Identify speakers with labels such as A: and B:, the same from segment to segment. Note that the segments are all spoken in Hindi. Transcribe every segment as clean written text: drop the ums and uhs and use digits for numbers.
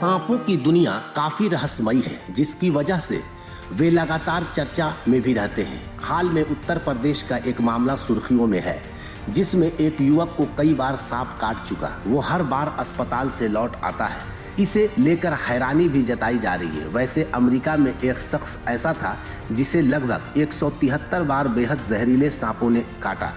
A: सांपों की दुनिया काफी रहस्यमयी है, जिसकी वजह से वे लगातार चर्चा में भी रहते हैं। हाल में उत्तर प्रदेश का एक मामला सुर्खियों में है, जिसमें एक युवक को कई बार सांप काट चुका। वो हर बार अस्पताल से लौट आता है। इसे लेकर हैरानी भी जताई जा रही है। वैसे अमेरिका में एक शख्स ऐसा था जिसे लगभग 173 बार बेहद जहरीले सांपों ने काटा,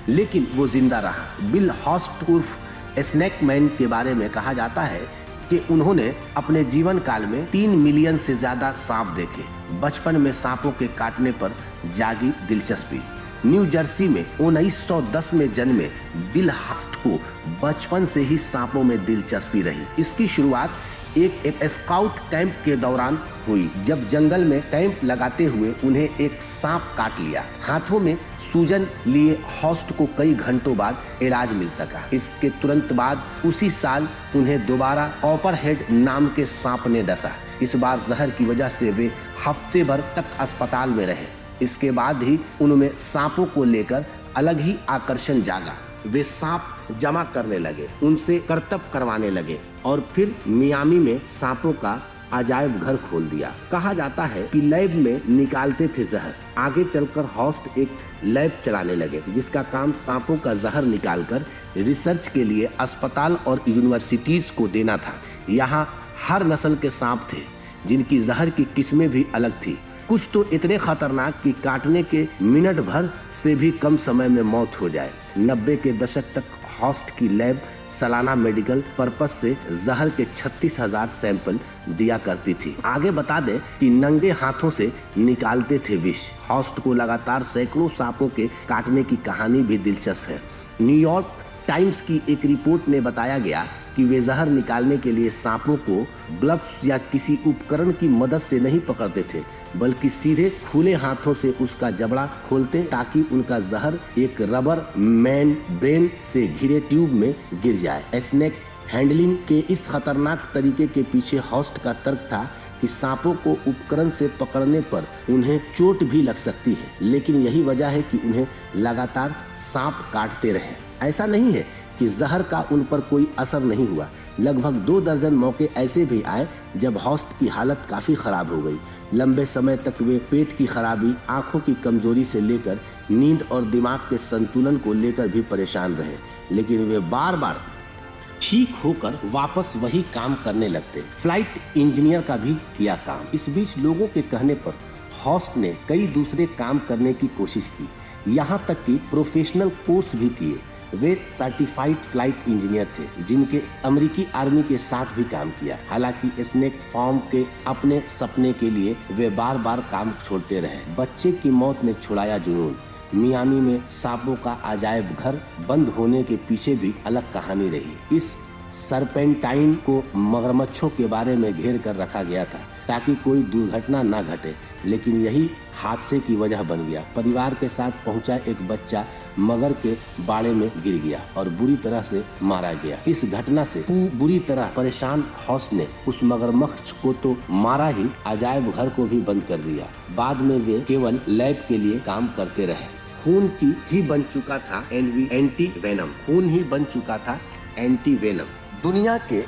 A: लेकिन वो जिंदा रहा। बिल हॉस्ट उर्फ स्नेक मैन के बारे में कहा जाता है कि उन्होंने अपने जीवन काल में 3 मिलियन से ज्यादा सांप देखे। बचपन में सांपों के काटने पर जागी दिलचस्पी। न्यू जर्सी में 1910 में जन्मे बिल हॉस्ट को बचपन से ही सांपों में दिलचस्पी रही। इसकी शुरुआत एक स्काउट कैंप के दौरान हुई, जब जंगल में कैंप लगाते हुए उन्हें एक सांप काट लिया। हाथों में सूजन लिए हॉस्ट को कई घंटों बाद इलाज मिल सका। इसके तुरंत बाद उसी साल उन्हें दोबारा कॉपरहेड नाम के सांप ने डसा। इस बार जहर की वजह से वे हफ्ते भर तक अस्पताल में रहे। इसके बाद ही उनमें सांपों को लेकर अलग ही आकर्षण जागा। वे सांप जमा करने लगे, उनसे करतब करवाने लगे और फिर मियामी में सांपों का अजायब घर खोल दिया। कहा जाता है कि लैब में निकालते थे जहर। आगे चलकर हॉस्ट एक लैब चलाने लगे, जिसका काम सांपों का जहर निकालकर रिसर्च के लिए अस्पताल और यूनिवर्सिटीज को देना था। यहाँ हर नस्ल के सांप थे, जिनकी जहर की किस्में भी अलग थी। कुछ तो इतने खतरनाक कि काटने के मिनट भर से भी कम समय में मौत हो जाए। 90 के दशक तक हॉस्ट की लैब सालाना मेडिकल पर्पस से जहर के 36,000 सैंपल दिया करती थी। आगे बता दें कि नंगे हाथों से निकालते थे विष। हॉस्ट को लगातार सैकड़ों सांपों के काटने की कहानी भी दिलचस्प है। न्यूयॉर्क टाइम्स की एक रिपोर्ट में बताया गया कि वे जहर निकालने के लिए सांपों को ग्लव्स या किसी उपकरण की मदद से नहीं पकड़ते थे, बल्कि सीधे खुले हाथों से उसका जबड़ा खोलते, ताकि उनका जहर एक रबर मेम्ब्रेन से घिरे ट्यूब में गिर जाए। स्नेक हैंडलिंग के इस खतरनाक तरीके के पीछे हॉस्ट का तर्क था कि सांपों को उपकरण से पकड़ने पर उन्हें चोट भी लग सकती है, लेकिन यही वजह है कि उन्हें लगातार सांप काटते रहे। ऐसा नहीं है कि जहर का उन पर कोई असर नहीं हुआ। लगभग 2 दर्जन मौके ऐसे भी आए जब हॉस्ट की हालत काफ़ी ख़राब हो गई। लंबे समय तक वे पेट की खराबी, आंखों की कमजोरी से लेकर नींद और दिमाग के संतुलन को लेकर भी परेशान रहे, लेकिन वे बार बार ठीक होकर वापस वही काम करने लगते। फ्लाइट इंजीनियर का भी किया काम। इस बीच लोगों के कहने पर हॉस्ट ने कई दूसरे काम करने की कोशिश की, यहाँ तक कि प्रोफेशनल कोर्स भी किए। वे सर्टिफाइड फ्लाइट इंजीनियर थे, जिनके अमेरिकी आर्मी के साथ भी काम किया। हालांकि स्नेक फार्म के अपने सपने के लिए वे बार बार काम छोड़ते रहे। बच्चे की मौत ने छुड़ाया जुनून। मियामी में सांपों का अजायब घर बंद होने के पीछे भी अलग कहानी रही। इस सरपेंटाइन को मगरमच्छों के बारे में घेर कर रखा गया था ताकि कोई दुर्घटना न घटे, लेकिन यही हादसे की वजह बन गया। परिवार के साथ पहुंचा एक बच्चा मगर के बाड़े में गिर गया और बुरी तरह से मारा गया। इस घटना से बुरी तरह परेशान हॉस्ट ने उस मगरमच्छ को तो मारा ही, अजायब घर को भी बंद कर दिया। बाद में वे केवल लैब के लिए काम करते रहे। खून की ही बन चुका था एंटी वेनम। खून ही बन चुका था एंटी वेनम।
B: दुनिया के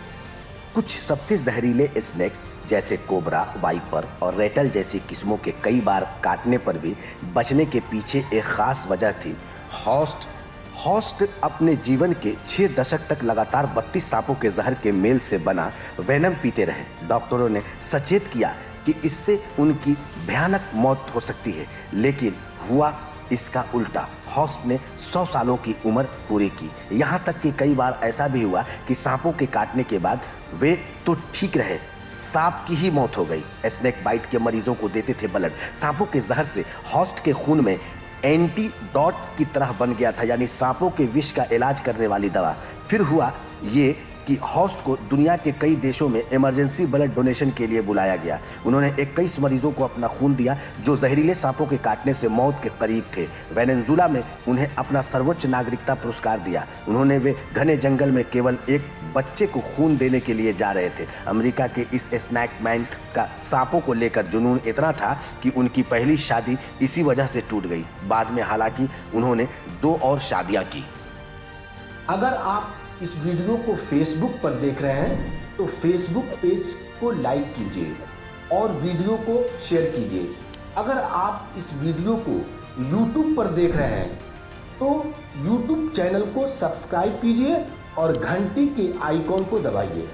B: कुछ सबसे जहरीले स्नेक्स जैसे कोबरा, वाइपर और रेटल जैसी किस्मों के कई बार काटने पर भी बचने के पीछे एक खास वजह थी। हॉस्ट अपने जीवन के 6 दशक तक लगातार 32 सांपों के जहर के मेल से बना वेनम पीते रहे। डॉक्टरों ने सचेत किया कि इससे उनकी भयानक मौत हो सकती है, लेकिन हुआ इसका उल्टा। हॉस्ट ने 100 सालों की उम्र पूरी की। यहाँ तक कि कई बार ऐसा भी हुआ कि सांपों के काटने के बाद वे तो ठीक रहे, सांप की ही मौत हो गई। स्नेक बाइट के मरीजों को देते थे ब्लड। सांपों के जहर से हॉस्ट के खून में एंटीडोट की तरह बन गया था, यानी सांपों के विष का इलाज करने वाली दवा। फिर हुआ ये कि हॉस्ट को दुनिया के कई देशों में इमरजेंसी ब्लड डोनेशन के लिए बुलाया गया। उन्होंने 21 मरीजों को अपना खून दिया जो जहरीले सांपों के काटने से मौत के करीब थे। वेनेजुएला में उन्हें अपना सर्वोच्च नागरिकता पुरस्कार दिया। उन्होंने वे घने जंगल में केवल एक बच्चे को खून देने के लिए जा रहे थे। अमेरिका के इस स्नैक मैन का सांपों को लेकर जुनून इतना था कि उनकी पहली शादी इसी वजह से टूट गई। बाद में हालांकि उन्होंने 2 और शादियां की।
A: अगर आप
C: इस वीडियो को फेसबुक पर देख रहे हैं तो फेसबुक पेज को लाइक कीजिए और वीडियो को शेयर कीजिए। अगर आप इस वीडियो को YouTube पर देख रहे हैं तो YouTube चैनल को सब्सक्राइब कीजिए और घंटी के आइकॉन को दबाइए।